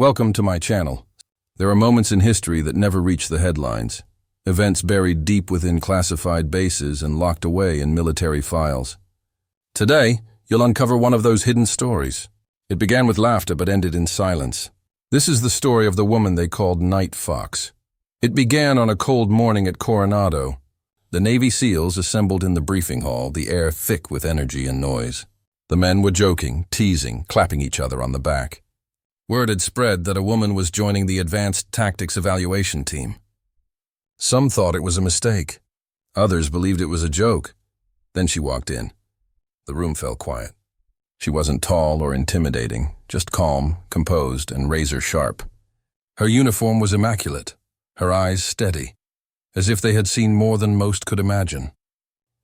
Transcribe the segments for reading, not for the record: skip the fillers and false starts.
Welcome to my channel. There are moments in history that never reach the headlines. Events buried deep within classified bases and locked away in military files. Today, you'll uncover one of those hidden stories. It began with laughter but ended in silence. This is the story of the woman they called Night Fox. It began on a cold morning at Coronado. The Navy SEALs assembled in the briefing hall, the air thick with energy and noise. The men were joking, teasing, clapping each other on the back. Word had spread that a woman was joining the Advanced Tactics Evaluation team. Some thought it was a mistake. Others believed it was a joke. Then she walked in. The room fell quiet. She wasn't tall or intimidating, just calm, composed, and razor-sharp. Her uniform was immaculate, her eyes steady, as if they had seen more than most could imagine.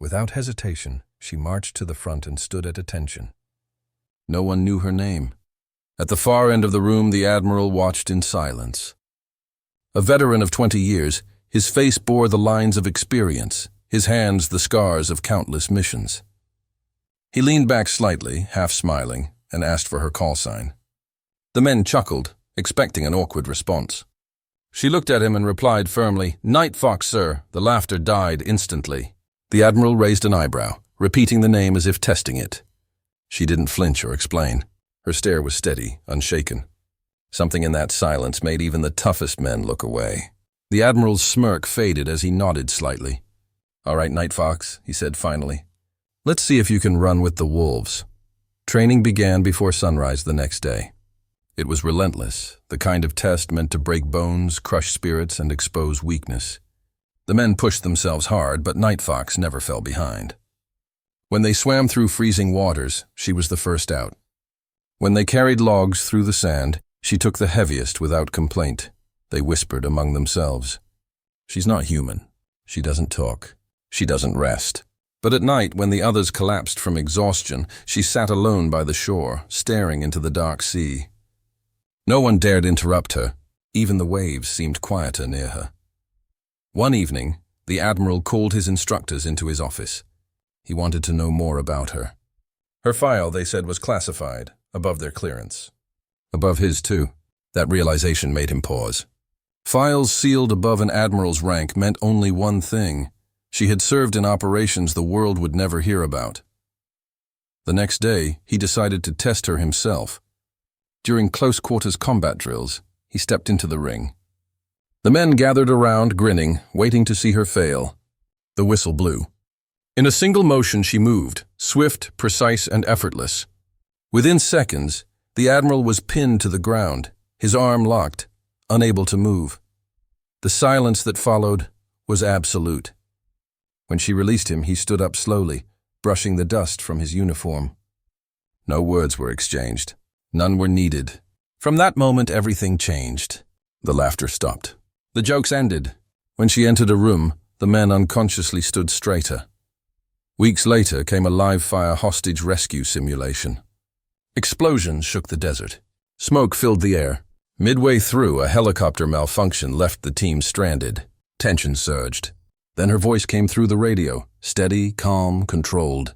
Without hesitation, she marched to the front and stood at attention. No one knew her name. At the far end of the room, the Admiral watched in silence. A veteran of 20 years, his face bore the lines of experience, his hands the scars of countless missions. He leaned back slightly, half smiling, and asked for her call sign. The men chuckled, expecting an awkward response. She looked at him and replied firmly, "Night Fox, sir." The laughter died instantly. The Admiral raised an eyebrow, repeating the name as if testing it. She didn't flinch or explain. Her stare was steady, unshaken. Something in that silence made even the toughest men look away. The Admiral's smirk faded as he nodded slightly. "All right, Night Fox," he said finally. "Let's see if you can run with the wolves." Training began before sunrise the next day. It was relentless, the kind of test meant to break bones, crush spirits, and expose weakness. The men pushed themselves hard, but Night Fox never fell behind. When they swam through freezing waters, she was the first out. When they carried logs through the sand, she took the heaviest without complaint. They whispered among themselves. "She's not human. She doesn't talk. She doesn't rest." But at night, when the others collapsed from exhaustion, she sat alone by the shore, staring into the dark sea. No one dared interrupt her. Even the waves seemed quieter near her. One evening, the Admiral called his instructors into his office. He wanted to know more about her. Her file, they said, was classified, above their clearance. Above his, too. That realization made him pause. Files sealed above an admiral's rank meant only one thing. She had served in operations the world would never hear about. The next day, he decided to test her himself. During close-quarters combat drills, he stepped into the ring. The men gathered around, grinning, waiting to see her fail. The whistle blew. In a single motion she moved, swift, precise, and effortless. Within seconds, the Admiral was pinned to the ground, his arm locked, unable to move. The silence that followed was absolute. When she released him, he stood up slowly, brushing the dust from his uniform. No words were exchanged. None were needed. From that moment, everything changed. The laughter stopped. The jokes ended. When she entered a room, the men unconsciously stood straighter. Weeks later came a live-fire hostage rescue simulation. Explosions shook the desert. Smoke filled the air. Midway through, a helicopter malfunction left the team stranded. Tension surged. Then her voice came through the radio, steady, calm, controlled.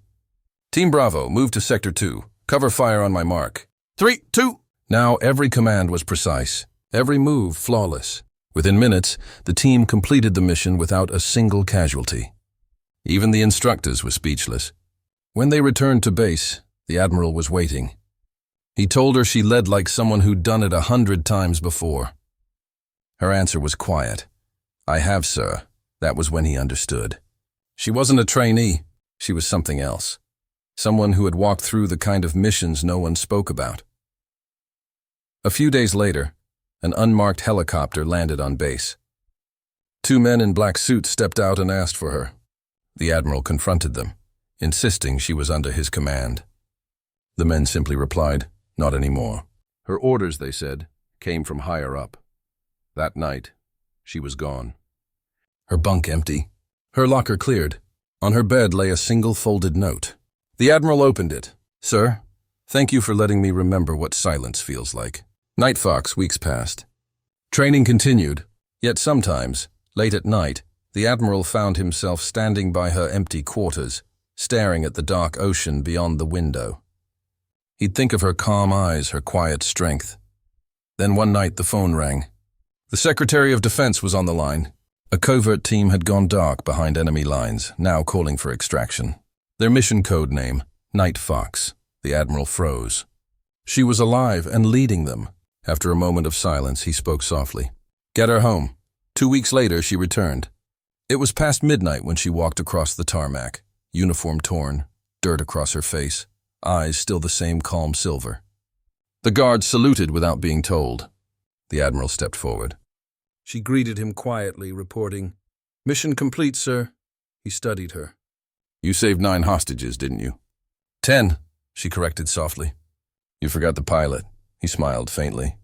"Team Bravo, move to Sector 2. Cover fire on my mark. 3, 2. Now every command was precise, every move flawless. Within minutes, the team completed the mission without a single casualty. Even the instructors were speechless. When they returned to base, the Admiral was waiting. He told her she led like someone who'd done it 100 times before. Her answer was quiet. "I have, sir." That was when he understood. She wasn't a trainee. She was something else. Someone who had walked through the kind of missions no one spoke about. A few days later, an unmarked helicopter landed on base. 2 men in black suits stepped out and asked for her. The Admiral confronted them, insisting she was under his command. The men simply replied, "Not anymore." Her orders, they said, came from higher up. That night, she was gone. Her bunk empty. Her locker cleared. On her bed lay a single folded note. The Admiral opened it. "Sir, thank you for letting me remember what silence feels like." Night Fox, weeks passed. Training continued, yet sometimes, late at night, the Admiral found himself standing by her empty quarters, staring at the dark ocean beyond the window. He'd think of her calm eyes, her quiet strength. Then one night the phone rang. The Secretary of Defense was on the line. A covert team had gone dark behind enemy lines, now calling for extraction. Their mission code name, Night Fox. The Admiral froze. She was alive and leading them. After a moment of silence, he spoke softly. "Get her home." 2 weeks later, she returned. It was past midnight when she walked across the tarmac, uniform torn, dirt across her face, eyes still the same calm silver. The guards saluted without being told. The Admiral stepped forward. She greeted him quietly, reporting, "Mission complete, sir." He studied her. "You saved 9 hostages, didn't you?" 10, she corrected softly. "You forgot the pilot." He smiled faintly.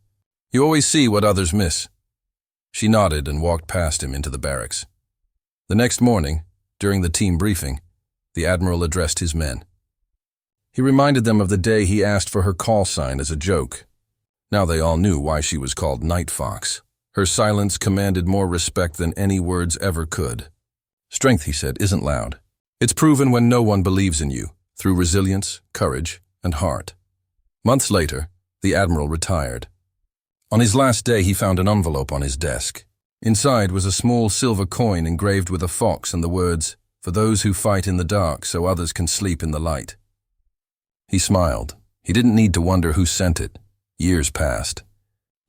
"You always see what others miss." She nodded and walked past him into the barracks. The next morning, during the team briefing, the Admiral addressed his men. He reminded them of the day he asked for her call sign as a joke. Now they all knew why she was called Night Fox. Her silence commanded more respect than any words ever could. "Strength," he said, "isn't loud. It's proven when no one believes in you, through resilience, courage, and heart." Months later, the Admiral retired. On his last day, he found an envelope on his desk. Inside was a small silver coin engraved with a fox and the words, "For those who fight in the dark so others can sleep in the light." He smiled. He didn't need to wonder who sent it. Years passed.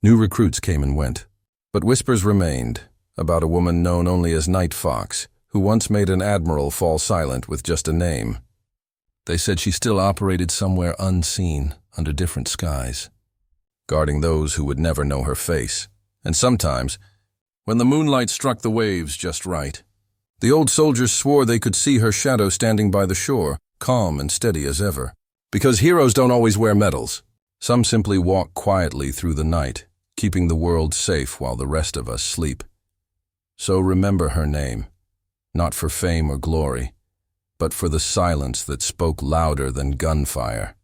New recruits came and went. But whispers remained about a woman known only as Night Fox, who once made an admiral fall silent with just a name. They said she still operated somewhere unseen, under different skies, guarding those who would never know her face. And sometimes, when the moonlight struck the waves just right, the old soldiers swore they could see her shadow standing by the shore, calm and steady as ever. Because heroes don't always wear medals. Some simply walk quietly through the night, keeping the world safe while the rest of us sleep. So remember her name, not for fame or glory, but for the silence that spoke louder than gunfire.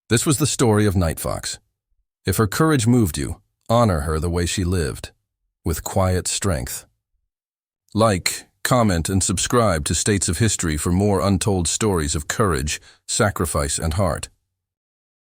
This was the story of Night Fox. If her courage moved you, honor her the way she lived, with quiet strength. Like, comment, and subscribe to States of History for more untold stories of courage, sacrifice, and heart.